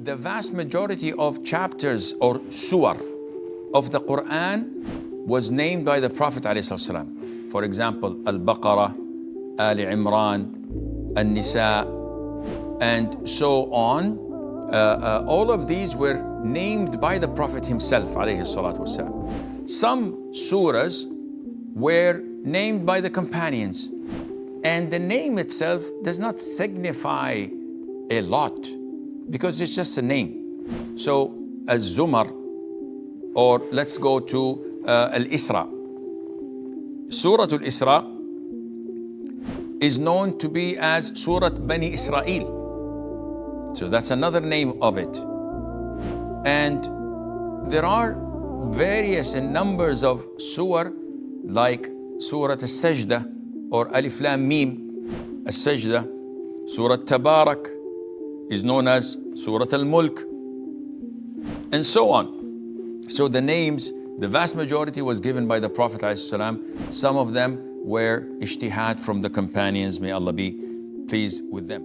the vast majority of chapters or surah of the Quran was named by the Prophet ﷺ. For example, Al-Baqarah, Ali Imran, An-Nisa, and so on. All of these were named by the Prophet himself ﷺ. Some surahs were named by the companions, and the name itself does not signify a lot because it's just a name. So Az-Zumar, or let's go to Al-Isra. Surah Al-Isra is known to be as Surah Bani Israel. So that's another name of it. And there are various numbers of surah like Surah Al-Sajda or Alif Lam Mim Al-Sajda. Surah Tabarak is known as Surah Al-Mulk, and so on. So the names, the vast majority was given by the Prophet ﷺ. Some of them were ijtihad from the companions, may Allah be pleased with them.